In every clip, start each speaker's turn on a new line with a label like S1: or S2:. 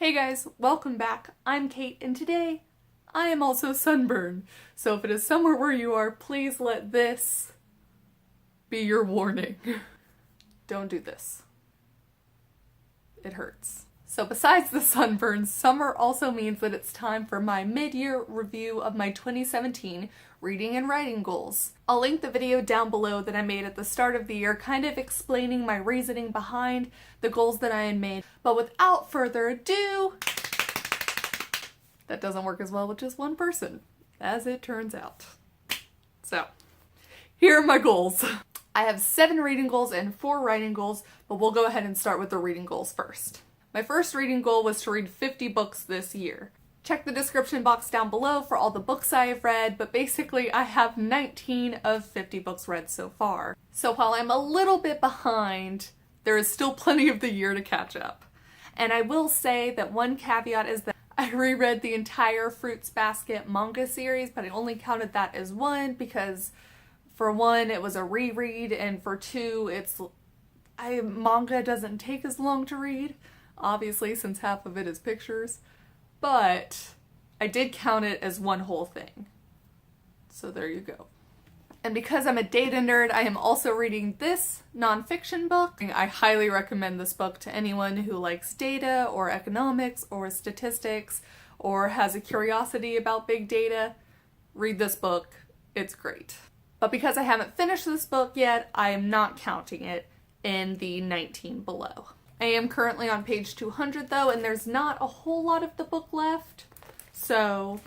S1: Hey guys, welcome back. I'm Kate, and today I am also sunburned. So if it is somewhere where you are, please let this be your warning. Don't do this. It hurts. So besides the sunburn, summer also means that it's time for my mid-year review of my 2017 reading and writing goals. I'll link the video down below that I made at the start of the year, kind of explaining my reasoning behind the goals that I had made. But without further ado, that doesn't work as well with just one person, as it turns out. So, here are my goals. I have 7 reading goals and 4 writing goals, but we'll go ahead and start with the reading goals first. My first reading goal was to read 50 books this year. Check the description box down below for all the books I have read, but basically I have 19 of 50 books read so far. So while I'm a little bit behind, there is still plenty of the year to catch up. And I will say that one caveat is that I reread the entire Fruits Basket manga series, but I only counted that as one because for one, it was a reread, and for two, manga doesn't take as long to read, obviously, since half of it is pictures. But I did count it as one whole thing. So there you go. And because I'm a data nerd, I am also reading this nonfiction book. I highly recommend this book to anyone who likes data or economics or statistics or has a curiosity about big data. Read this book. It's great. But because I haven't finished this book yet, I am not counting it in the 19 below. I am currently on page 200 though, and there's not a whole lot of the book left, so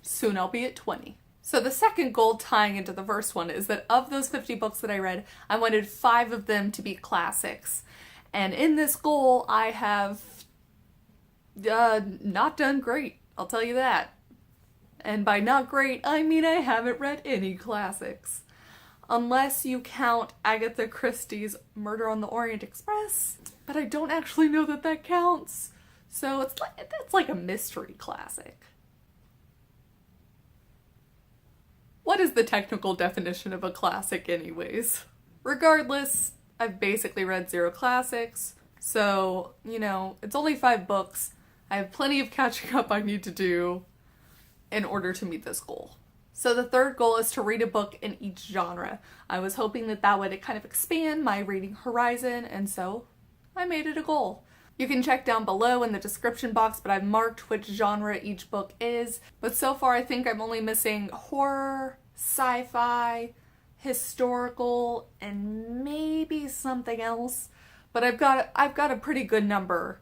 S1: soon I'll be at 20. So the second goal tying into the first one is that of those 50 books that I read, I wanted 5 of them to be classics. And in this goal, I have not done great, I'll tell you that. And by not great, I mean I haven't read any classics. Unless you count Agatha Christie's Murder on the Orient Express, but I don't actually know that that counts. So that's like a mystery classic. What is the technical definition of a classic anyways? Regardless, I've basically read 0 classics, so, it's only 5 books. I have plenty of catching up I need to do in order to meet this goal. So the third goal is to read a book in each genre. I was hoping that would kind of expand my reading horizon, and so I made it a goal. You can check down below in the description box, but I've marked which genre each book is. But so far I think I'm only missing horror, sci-fi, historical, and maybe something else. But I've got a pretty good number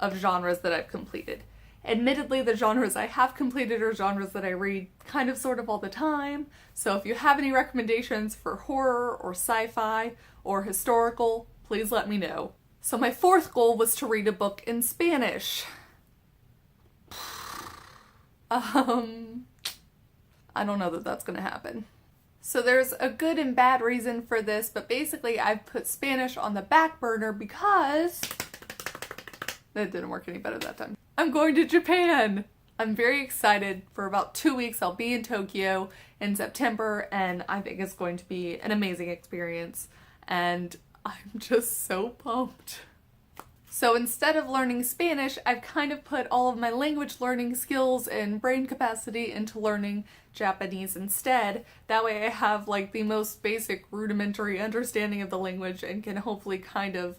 S1: of genres that I've completed. Admittedly, the genres I have completed are genres that I read kind of sort of all the time, so if you have any recommendations for horror or sci-fi or historical, please let me know. So my fourth goal was to read a book in Spanish. I don't know that that's gonna happen. So there's a good and bad reason for this, but basically I've put Spanish on the back burner because that didn't work any better that time. I'm going to Japan! I'm very excited. For about 2 weeks I'll be in Tokyo in September, and I think it's going to be an amazing experience, and I'm just so pumped. So instead of learning Spanish, I've kind of put all of my language learning skills and brain capacity into learning Japanese instead. That way I have like the most basic rudimentary understanding of the language and can hopefully kind of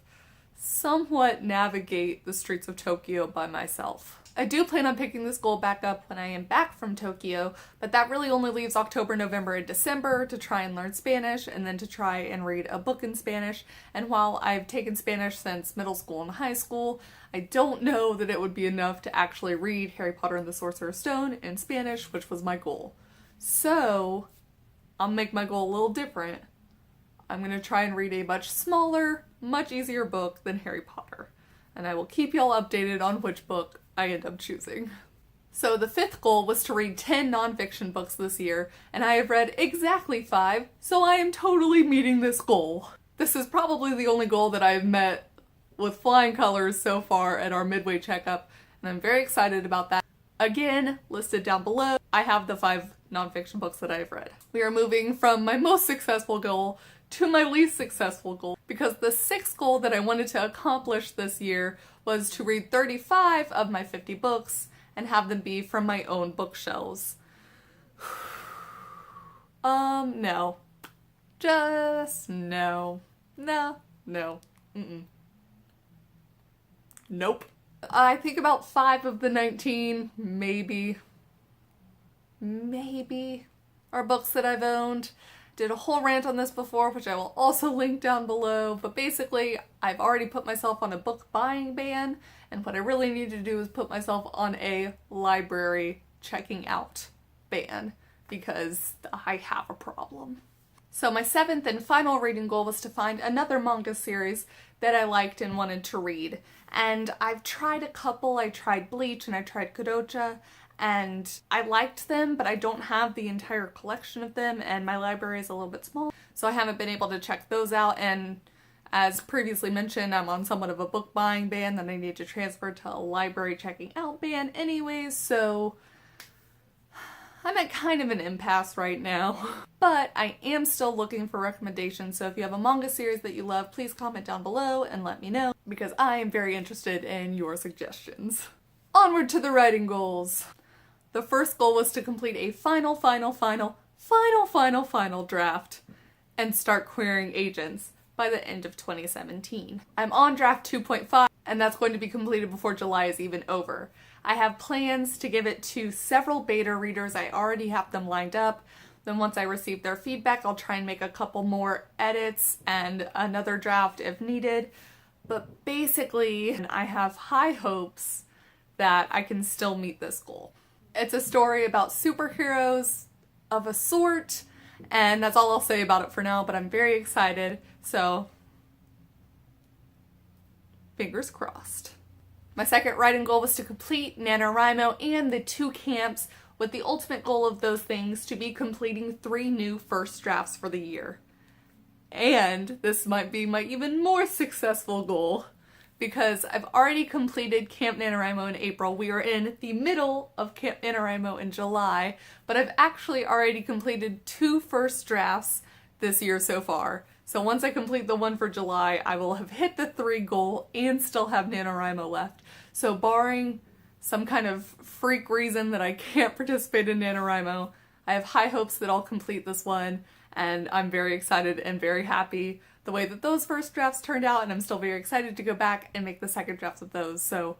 S1: somewhat navigate the streets of Tokyo by myself. I do plan on picking this goal back up when I am back from Tokyo, but that really only leaves October, November, and December to try and learn Spanish and then to try and read a book in Spanish. And while I've taken Spanish since middle school and high school, I don't know that it would be enough to actually read Harry Potter and the Sorcerer's Stone in Spanish, which was my goal. So I'll make my goal a little different. I'm going to try and read a much smaller, much easier book than Harry Potter. And I will keep y'all updated on which book I end up choosing. So the fifth goal was to read 10 nonfiction books this year, and I have read exactly 5, so I am totally meeting this goal. This is probably the only goal that I have met with flying colors so far at our midway checkup, and I'm very excited about that. Again, listed down below, I have the 5 nonfiction books that I've read. We are moving from my most successful goal to my least successful goal, because the 6th goal that I wanted to accomplish this year was to read 35 of my 50 books and have them be from my own bookshelves. No. Just no. No. Nope. I think about 5 of the 19, maybe, are books that I've owned. Did a whole rant on this before, which I will also link down below, but basically I've already put myself on a book buying ban, and what I really need to do is put myself on a library checking out ban, because I have a problem. So my 7th and final reading goal was to find another manga series that I liked and wanted to read. And I've tried a couple. I tried Bleach and I tried Kadocha, and I liked them, but I don't have the entire collection of them, and my library is a little bit small, so I haven't been able to check those out. And as previously mentioned, I'm on somewhat of a book buying ban that I need to transfer to a library checking out ban anyways, so I'm at kind of an impasse right now. But I am still looking for recommendations, so if you have a manga series that you love, please comment down below and let me know, because I am very interested in your suggestions. Onward to the writing goals. The first goal was to complete a final draft and start querying agents by the end of 2017. I'm on draft 2.5, and that's going to be completed before July is even over. I have plans to give it to several beta readers. I already have them lined up. Then once I receive their feedback, I'll try and make a couple more edits and another draft if needed. But basically, I have high hopes that I can still meet this goal. It's a story about superheroes of a sort, and that's all I'll say about it for now, but I'm very excited, so fingers crossed. My second writing goal was to complete NaNoWriMo and the 2 camps, with the ultimate goal of those things to be completing 3 new first drafts for the year. And this might be my even more successful goal, because I've already completed Camp NaNoWriMo in April. We are in the middle of Camp NaNoWriMo in July, but I've actually already completed 2 first drafts this year so far. So once I complete the one for July, I will have hit the 3 goal and still have NaNoWriMo left. So barring some kind of freak reason that I can't participate in NaNoWriMo, I have high hopes that I'll complete this one, and I'm very excited and very happy the way that those first drafts turned out, and I'm still very excited to go back and make the second drafts of those, so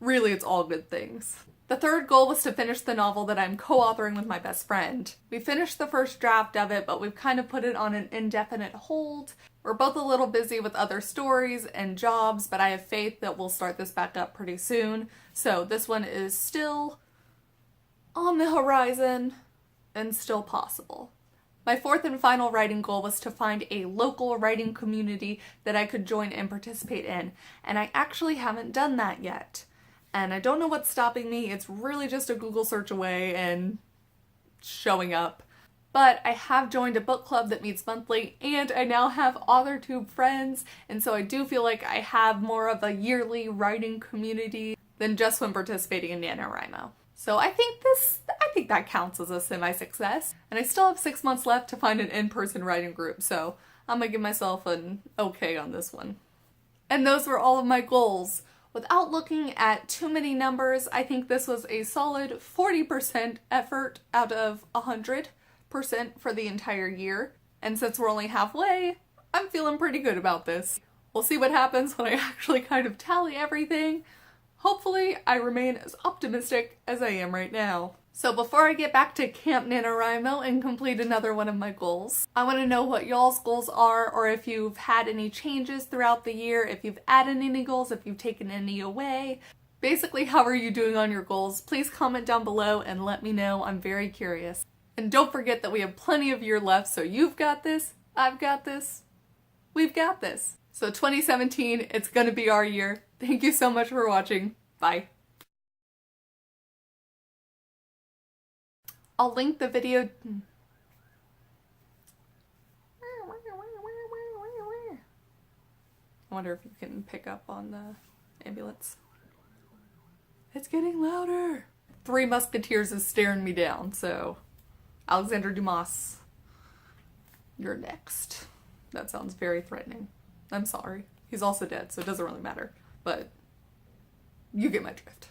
S1: really it's all good things. The third goal was to finish the novel that I'm co-authoring with my best friend. We finished the first draft of it, but we've kind of put it on an indefinite hold. We're both a little busy with other stories and jobs, but I have faith that we'll start this back up pretty soon. So this one is still on the horizon and still possible. My 4th and final writing goal was to find a local writing community that I could join and participate in, and I actually haven't done that yet. And I don't know what's stopping me. It's really just a Google search away and showing up. But I have joined a book club that meets monthly, and I now have AuthorTube friends, and so I do feel like I have more of a yearly writing community than just when participating in NaNoWriMo. So I think that counts as a semi-success. And I still have 6 months left to find an in-person writing group, so I'm gonna give myself an okay on this one. And those were all of my goals. Without looking at too many numbers, I think this was a solid 40% effort out of 100% for the entire year. And since we're only halfway, I'm feeling pretty good about this. We'll see what happens when I actually kind of tally everything. Hopefully, I remain as optimistic as I am right now. So before I get back to Camp NaNoWriMo and complete another one of my goals, I want to know what y'all's goals are, or if you've had any changes throughout the year, if you've added any goals, if you've taken any away. Basically, how are you doing on your goals? Please comment down below and let me know. I'm very curious. And don't forget that we have plenty of year left, so you've got this, I've got this, we've got this. So 2017, it's gonna be our year. Thank you so much for watching. Bye. I'll link the video. I wonder if you can pick up on the ambulance. It's getting louder. Three Musketeers is staring me down, so Alexander Dumas, you're next. That sounds very threatening. I'm sorry. He's also dead, so it doesn't really matter. But you get my drift.